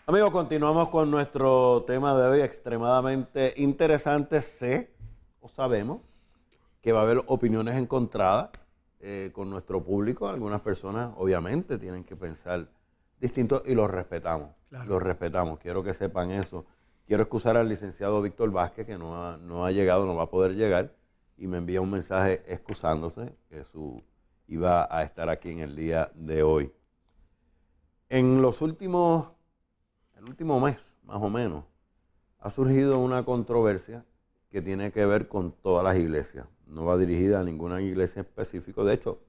Amigos, continuamos con nuestro tema de hoy extremadamente interesante. Sabemos que va a haber opiniones encontradas con nuestro público. Algunas personas obviamente tienen que pensar distinto y los respetamos. Claro. Los respetamos, quiero que sepan eso. Quiero excusar al licenciado Víctor Vázquez, que no ha llegado, no va a poder llegar, y me envía un mensaje excusándose que iba a estar aquí en el día de hoy. En el último mes, más o menos, ha surgido una controversia que tiene que ver con todas las iglesias. No va dirigida a ninguna iglesia específica. De hecho,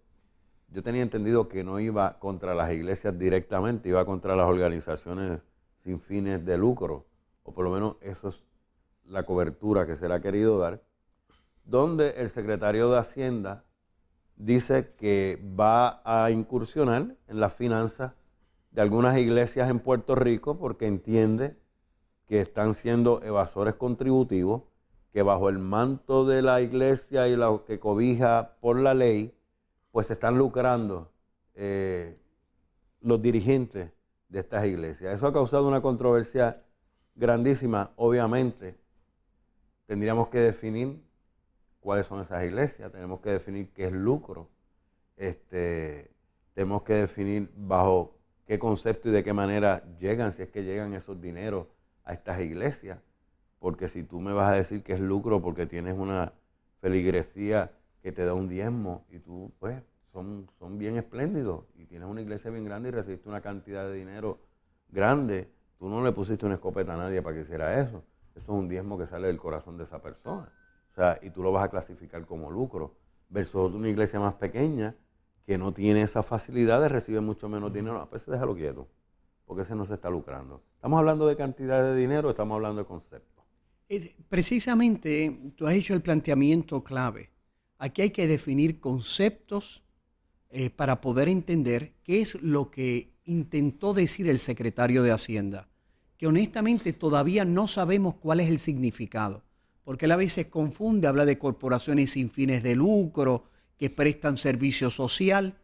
yo tenía entendido que no iba contra las iglesias directamente, iba contra las organizaciones sin fines de lucro, o por lo menos eso es la cobertura que se le ha querido dar, donde el secretario de Hacienda dice que va a incursionar en las finanzas de algunas iglesias en Puerto Rico porque entiende que están siendo evasores contributivos, que bajo el manto de la iglesia y lo que cobija por la ley, pues se están lucrando los dirigentes de estas iglesias. Eso ha causado una controversia grandísima. Obviamente, tendríamos que definir cuáles son esas iglesias, tenemos que definir qué es lucro, tenemos que definir bajo qué concepto y de qué manera llegan, si es que llegan esos dineros a estas iglesias. Porque si tú me vas a decir que es lucro porque tienes una feligresía que te da un diezmo y tú, pues, son bien espléndidos y tienes una iglesia bien grande y recibiste una cantidad de dinero grande, tú no le pusiste una escopeta a nadie para que hiciera eso. Eso es un diezmo que sale del corazón de esa persona. O sea, y tú lo vas a clasificar como lucro. Versus una iglesia más pequeña que no tiene esa facilidad de recibir mucho menos dinero. A veces déjalo quieto, porque ese no se está lucrando. ¿Estamos hablando de cantidad de dinero o estamos hablando de concepto? Precisamente, tú has hecho el planteamiento clave. Aquí hay que definir conceptos para poder entender qué es lo que intentó decir el secretario de Hacienda, que honestamente todavía no sabemos cuál es el significado, porque él a veces confunde, habla de corporaciones sin fines de lucro, que prestan servicio social,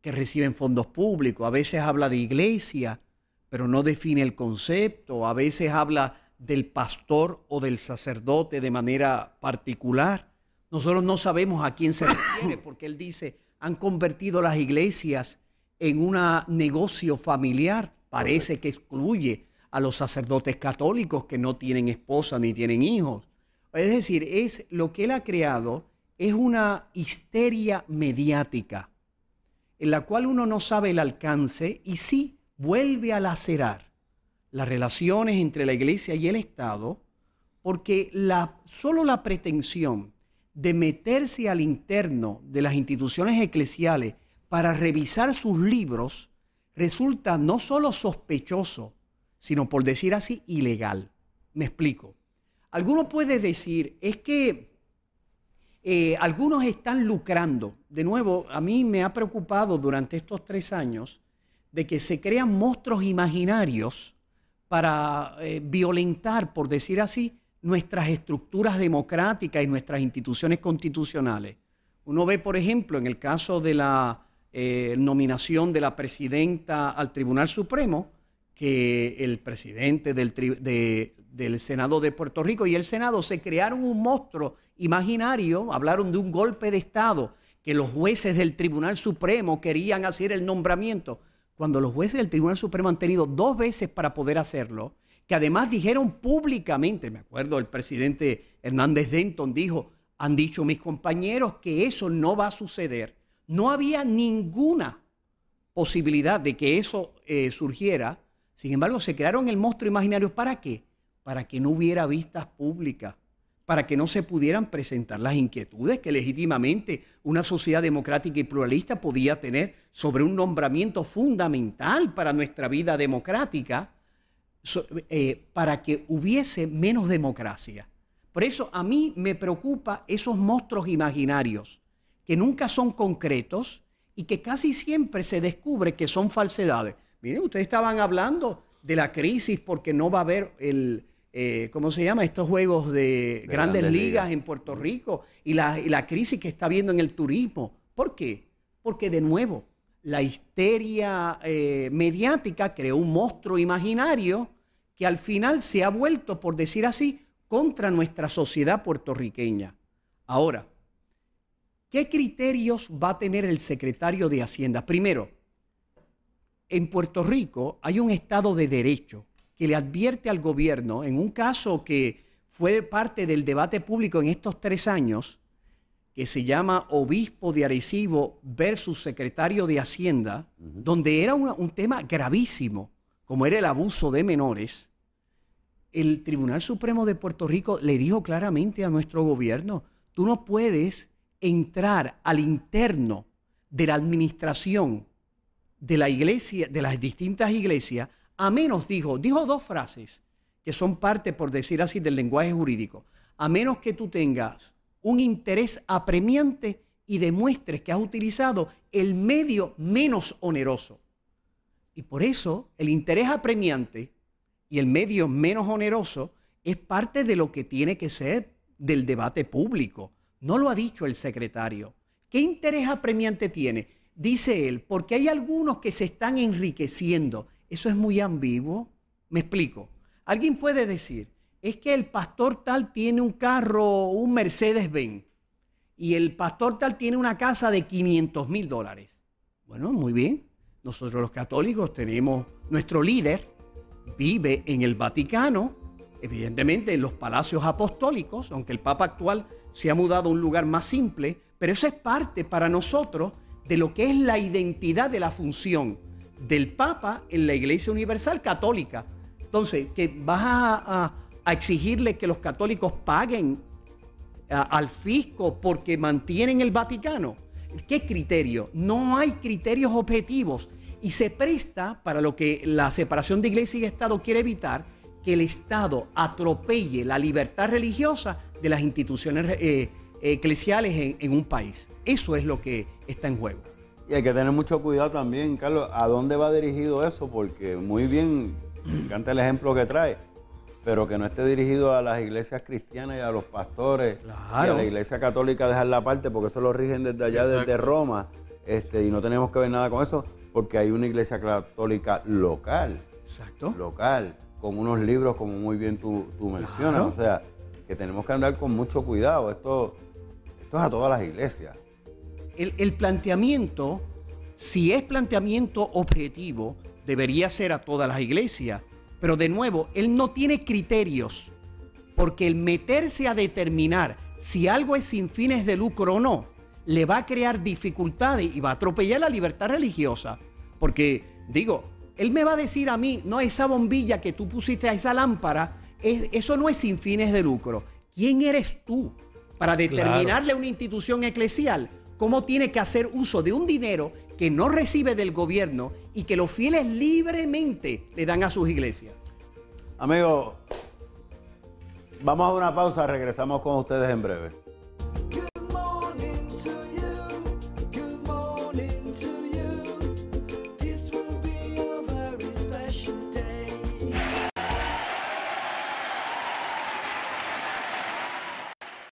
que reciben fondos públicos, a veces habla de iglesia, pero no define el concepto, a veces habla del pastor o del sacerdote de manera particular. Nosotros no sabemos a quién se refiere, porque él dice, han convertido las iglesias en un negocio familiar. Parece que excluye a los sacerdotes católicos que no tienen esposa ni tienen hijos. Es decir, lo que él ha creado es una histeria mediática en la cual uno no sabe el alcance y sí vuelve a lacerar las relaciones entre la iglesia y el Estado, porque solo la pretensión de meterse al interno de las instituciones eclesiales para revisar sus libros resulta no solo sospechoso, sino, por decir así, ilegal. Me explico. Alguno puede decir, es que algunos están lucrando. De nuevo, a mí me ha preocupado durante estos 3 años de que se crean monstruos imaginarios para violentar, por decir así, nuestras estructuras democráticas y nuestras instituciones constitucionales. Uno ve, por ejemplo, en el caso de la nominación de la presidenta al Tribunal Supremo, que el presidente del Senado de Puerto Rico y el Senado se crearon un monstruo imaginario, hablaron de un golpe de Estado, que los jueces del Tribunal Supremo querían hacer el nombramiento, cuando los jueces del Tribunal Supremo han tenido 2 veces para poder hacerlo, que además dijeron públicamente, me acuerdo el presidente Hernández Denton dijo, han dicho mis compañeros que eso no va a suceder. No había ninguna posibilidad de que eso surgiera. Sin embargo, se crearon el monstruo imaginario. ¿Para qué? Para que no hubiera vistas públicas, para que no se pudieran presentar las inquietudes que legítimamente una sociedad democrática y pluralista podía tener sobre un nombramiento fundamental para nuestra vida democrática, para que hubiese menos democracia. Por eso a mí me preocupa esos monstruos imaginarios que nunca son concretos y que casi siempre se descubre que son falsedades. Miren, ustedes estaban hablando de la crisis porque no va a haber ¿cómo se llama? Estos juegos de grandes ligas en Puerto Rico y la crisis que está habiendo en el turismo. ¿Por qué? Porque de nuevo, la histeria mediática creó un monstruo imaginario que al final se ha vuelto, por decir así, contra nuestra sociedad puertorriqueña. Ahora, ¿qué criterios va a tener el secretario de Hacienda? Primero, en Puerto Rico hay un Estado de Derecho que le advierte al gobierno, en un caso que fue parte del debate público en estos 3 años, que se llama Obispo de Arecibo versus Secretario de Hacienda, donde era un tema gravísimo, como era el abuso de menores. El Tribunal Supremo de Puerto Rico le dijo claramente a nuestro gobierno, tú no puedes entrar al interno de la administración de la iglesia, de las distintas iglesias, a menos, dijo 2 frases que son parte, por decir así, del lenguaje jurídico, a menos que tú tengas un interés apremiante y demuestres que has utilizado el medio menos oneroso. Y por eso el interés apremiante y el medio menos oneroso es parte de lo que tiene que ser del debate público. No lo ha dicho el secretario. ¿Qué interés apremiante tiene? Dice él, porque hay algunos que se están enriqueciendo. Eso es muy ambiguo. Me explico. Alguien puede decir, es que el pastor tal tiene un carro, un Mercedes-Benz, y el pastor tal tiene una casa de $500,000. Bueno, muy bien. Nosotros los católicos tenemos, nuestro líder vive en el Vaticano, evidentemente en los palacios apostólicos, aunque el Papa actual se ha mudado a un lugar más simple, pero eso es parte para nosotros de lo que es la identidad de la función del Papa en la Iglesia Universal Católica. Entonces, que vas a exigirle que los católicos paguen al fisco porque mantienen el Vaticano. ¿Qué criterio? No hay criterios objetivos y se presta para lo que la separación de iglesia y Estado quiere evitar, que el Estado atropelle la libertad religiosa de las instituciones eclesiales en un país. Eso es lo que está en juego. Y hay que tener mucho cuidado también, Carlos, a dónde va dirigido eso, porque muy bien, me encanta el ejemplo que trae, pero que no esté dirigido a las iglesias cristianas y a los pastores, Claro. y a la iglesia católica dejarla aparte, porque eso lo rigen desde allá, Exacto. desde Roma, y no tenemos que ver nada con eso, porque hay una iglesia católica local, Exacto. con unos libros como muy bien tú mencionas, Claro. o sea, que tenemos que andar con mucho cuidado, esto es a todas las iglesias. El planteamiento, si es planteamiento objetivo, debería ser a todas las iglesias. Pero de nuevo, él no tiene criterios, porque el meterse a determinar si algo es sin fines de lucro o no, le va a crear dificultades y va a atropellar la libertad religiosa. Porque, digo, él me va a decir a mí, no, esa bombilla que tú pusiste a esa lámpara, eso no es sin fines de lucro. ¿Quién eres tú para determinarle a una institución eclesial cómo tiene que hacer uso de un dinero que no recibe del gobierno y que los fieles libremente le dan a sus iglesias? Amigos, vamos a una pausa, regresamos con ustedes en breve.